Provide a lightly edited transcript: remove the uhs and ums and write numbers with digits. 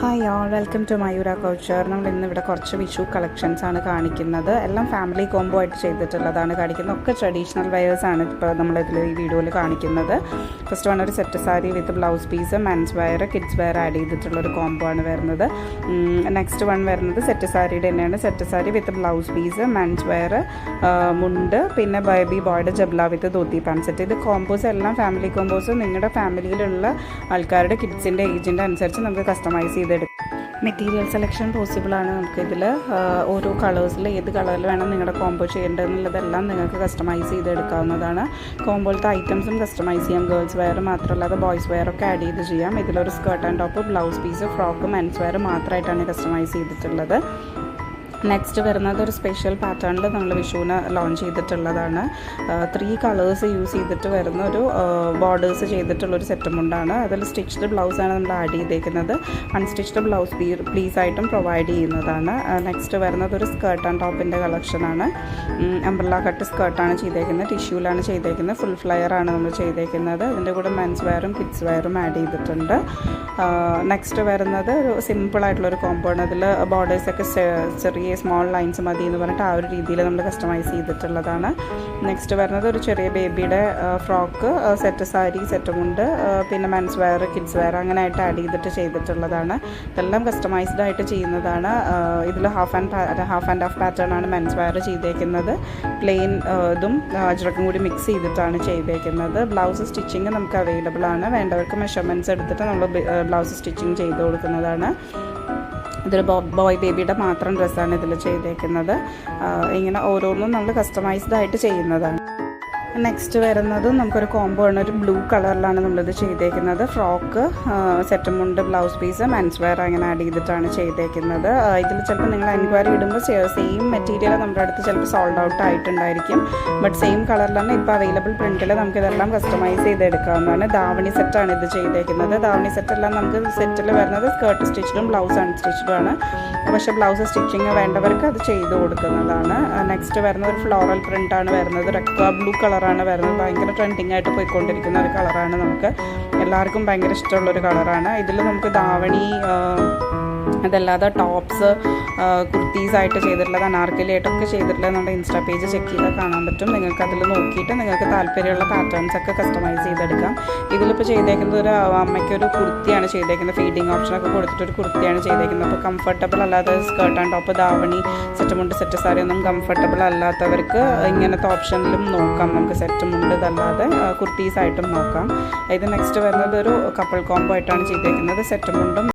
Hi all, welcome to Mayura culture. നമ്മൾ ഇന്നിവിടെ കുറച്ച് വിഷു കളക്ഷൻസ് ആണ് കാണിക്കുന്നത്. എല്ലാം ഫാമിലി കോംബോ ആയിട്ട് ചെയ്തിട്ടുള്ളതാണ് കാണിക്കുന്നത്. ഒക്കെ ട്രഡീഷണൽ വെയേഴ്സാണ് ഇപ്പോൾ നമ്മളിതിൽ ഈ വീഡിയോയിൽ കാണിക്കുന്നത്. ഫസ്റ്റ് വൺ ഒരു set sari with blouse piece, men's wear, kids wear add ചെയ്തിട്ടുള്ളൊരു കോംബോ ആണ് വരുന്നത്. നെക്സ്റ്റ് വൺ വരുന്നത് സെറ്റ് സാരിയുടെ തന്നെയാണ്. Set sari with blouse piece, men's wear, മുണ്ട്, പിന്നെ ബേബി ബോയുടെ jhabla with dhoti pant set. ഇത് കോംബോസ് എല്ലാം ഫാമിലി കോംബോസ് നിങ്ങളുടെ ഫാമിലിയിലുള്ള ആൾക്കാരുടെ കിഡ്സിൻ്റെ ഏജിൻ്റെ അനുസരിച്ച് നമുക്ക് കസ്റ്റമൈസ് ചെയ്തെടുക്കാം. മെറ്റീരിയൽ സെലക്ഷൻ പോസിബിൾ ആണ്. നമുക്കിതിൽ ഓരോ കളേഴ്സിൽ ഏത് കളറിൽ വേണം നിങ്ങളുടെ കോംബോ ചെയ്യേണ്ടതെന്നുള്ളതെല്ലാം നിങ്ങൾക്ക് കസ്റ്റമൈസ് ചെയ്തെടുക്കാവുന്നതാണ്. കോംബോയിലത്തെ ഐറ്റംസും കസ്റ്റമൈസ് ചെയ്യാം. ഗേൾസ് വെയർ മാത്രമല്ലാതെ ബോയ്സ് വെയർ ഒക്കെ ആഡ് ചെയ്ത് ചെയ്യാം. ഇതിലൊരു skirt and top, blouse piece, frock, men's wear മാത്രമായിട്ടാണ് കസ്റ്റമൈസ് ചെയ്തിട്ടുള്ളത്. നെക്സ്റ്റ് വരുന്നത് ഒരു സ്പെഷ്യൽ പാറ്റേണിൽ നമ്മൾ വിഷുവിന് ലോഞ്ച് ചെയ്തിട്ടുള്ളതാണ്. 3 കളേഴ്സ് യൂസ് ചെയ്തിട്ട് വരുന്ന ഒരു ബോർഡേഴ്സ് ചെയ്തിട്ടുള്ളൊരു സെറ്റും ഉണ്ടാണ്. അതിൽ സ്റ്റിച്ച്ഡ് ബ്ലൗസാണ് നമ്മൾ ആഡ് ചെയ്തേക്കുന്നത്. അൺസ്റ്റിച്ച്ഡ് ബ്ലൗസ് പ്ലീസായിട്ടും പ്രൊവൈഡ് ചെയ്യുന്നതാണ്. നെക്സ്റ്റ് വരുന്നത് ഒരു സ്കേർട്ട് ആൻഡ് ടോപ്പിൻ്റെ കളക്ഷനാണ്. അംബ്രല്ല കട്ട് സ്കേർട്ടാണ് ചെയ്തേക്കുന്നത്. ടിഷ്യൂലാണ് ചെയ്തേക്കുന്നത്. ഫുൾ ഫ്ലെയർ ആണ് നമ്മൾ ചെയ്തേക്കുന്നത്. ഇതിൻ്റെ കൂടെ മെൻസ് വെയറും കിഡ്സ് വെയറും ആഡ് ചെയ്തിട്ടുണ്ട്. നെക്സ്റ്റ് വരുന്നത് ഒരു സിമ്പിളായിട്ടുള്ളൊരു കോംബോ ആണ്. അതിൽ ബോർഡേഴ്സൊക്കെ ചെറിയ സ്മോൾ ലൈൻസ് മതി എന്ന് പറഞ്ഞിട്ട് ആ ഒരു രീതിയിൽ നമ്മൾ കസ്റ്റമൈസ് ചെയ്തിട്ടുള്ളതാണ്. നെക്സ്റ്റ് വരുന്നത് ഒരു ചെറിയ ബേബിയുടെ ഫ്രോക്ക്, സെറ്റ് സാരി, സെറ്റ് മുണ്ട്, പിന്നെ മെൻസ് വെയർ, കിഡ്സ് വെയർ അങ്ങനെ ആയിട്ട് ആഡ് ചെയ്തിട്ട് ചെയ്തിട്ടുള്ളതാണ്. ഇതെല്ലാം കസ്റ്റമൈസ്ഡ് ആയിട്ട് ചെയ്യുന്നതാണ്. ഇതിൽ ഹാഫ് ആൻഡ് ഹാഫ് പാറ്റേൺ ആണ് മെൻസ് വെയർ ചെയ്തേക്കുന്നത്. പ്ലെയിൻ ഇതും അജ്രക്കും കൂടി മിക്സ് ചെയ്തിട്ടാണ് ചെയ്തേക്കുന്നത്. ബ്ലൗസ് സ്റ്റിച്ചിങ് നമുക്ക് അവൈലബിൾ ആണ്. വേണ്ടവർക്ക് മെഷർമെൻറ്റ്സ് എടുത്തിട്ട് നമ്മൾ ബ്ലൗസ് സ്റ്റിച്ചിങ് ചെയ്ത് കൊടുക്കുന്നതാണ്. ഇതൊരു ബോയ് ബേബിയുടെ മാത്രം ഡ്രസ്സാണ് ഇതിൽ ചെയ്തേക്കുന്നത്. ഇങ്ങനെ ഓരോന്നും നമ്മൾ കസ്റ്റമൈസ്ഡ് ആയിട്ട് ചെയ്യുന്നതാണ്. നെക്സ്റ്റ് വരുന്നത് നമുക്കൊരു കോംബോ ആണ്. ഒരു ബ്ലൂ കളറിലാണ് നമ്മളിത് ചെയ്തേക്കുന്നത്. ഫ്രോക്ക്, സെറ്റ് മുണ്ട്, ബ്ലൗസ് പീസ്, മെൻസ് വെയർ അങ്ങനെ ആഡ് ചെയ്തിട്ടാണ് ചെയ്തേക്കുന്നത്. ഇതിൽ ചിലപ്പോൾ നിങ്ങൾ എൻക്വയറി ഇടുമ്പോൾ സെയിം മെറ്റീരിയൽ നമ്മുടെ അടുത്ത് ചിലപ്പോൾ സോൾഡ് ഔട്ട് ആയിട്ടുണ്ടായിരിക്കും. ബട്ട് സെയിം കളറിൽ തന്നെ ഇപ്പോൾ അവൈലബിൾ പ്രിൻറ്റിൽ നമുക്കിതെല്ലാം കസ്റ്റമൈസ് ചെയ്തെടുക്കാവുന്നതാണ്. ധാവണി സെറ്റാണ് ഇത് ചെയ്തേക്കുന്നത്. ധാവണി സെറ്റെല്ലാം നമുക്ക് സെറ്റിൽ വരുന്നത് സ്കേർട്ട് സ്റ്റിച്ചഡും ബ്ലൗസ് അൺസ്റ്റിച്ചഡും ആണ്. പക്ഷേ ബ്ലൗസ് സ്റ്റിച്ചിങ് വേണ്ടവർക്ക് അത് ചെയ്ത് കൊടുക്കുന്നതാണ്. നെക്സ്റ്റ് വരുന്നത് ഒരു ഫ്ലോറൽ പ്രിൻ്റാണ് വരുന്നത്. റെക്വ ബ്ലൂ കളറാണ് വരുന്നത്. ഭയങ്കര ട്രെൻഡിങ് ആയിട്ട് പോയിക്കൊണ്ടിരിക്കുന്ന ഒരു കളറാണ്. നമുക്ക് എല്ലാവർക്കും ഭയങ്കര ഇഷ്ടമുള്ളൊരു കളറാണ്. ഇതിൽ നമുക്ക് ധാവണി, അതല്ലാതെ ടോപ്സ്, കുർത്തീസായിട്ട് ചെയ്തിട്ടുള്ളത്, അനാർക്കലിയായിട്ടൊക്കെ ചെയ്തിട്ടുള്ളത് നമ്മുടെ ഇൻസ്റ്റാ പേജ് ചെക്ക് ചെയ്താൽ കാണാൻ പറ്റും. നിങ്ങൾക്ക് അതിൽ നോക്കിയിട്ട് നിങ്ങൾക്ക് താല്പര്യമുള്ള പാറ്റേൺസ് ഒക്കെ കസ്റ്റമൈസ് ചെയ്തെടുക്കാം. ഇതിലിപ്പോൾ ചെയ്തേക്കുന്നത് ഒരു അമ്മയ്ക്കൊരു കുർത്തിയാണ് ചെയ്തേക്കുന്നത്. ഫീഡിങ് ഓപ്ഷനൊക്കെ കൊടുത്തിട്ടൊരു കുർത്തിയാണ് ചെയ്തേക്കുന്നത്. അപ്പോൾ കംഫർട്ടബിൾ അല്ലാതെ skirt and top, davani, set മുണ്ട്, സെറ്റ് സാരി ഒന്നും കംഫർട്ടബിൾ അല്ലാത്തവർക്ക് ഇങ്ങനത്തെ ഓപ്ഷനിലും നോക്കാം. നമുക്ക് സെറ്റ് മുണ്ട് ഇതല്ലാതെ കുർത്തീസായിട്ടും നോക്കാം. ഇത് നെക്സ്റ്റ് വരുന്നത് ഒരു കപ്പിൾ കോംബോ ആയിട്ടാണ് ചെയ്തേക്കുന്നത്. സെറ്റ് മുണ്ടും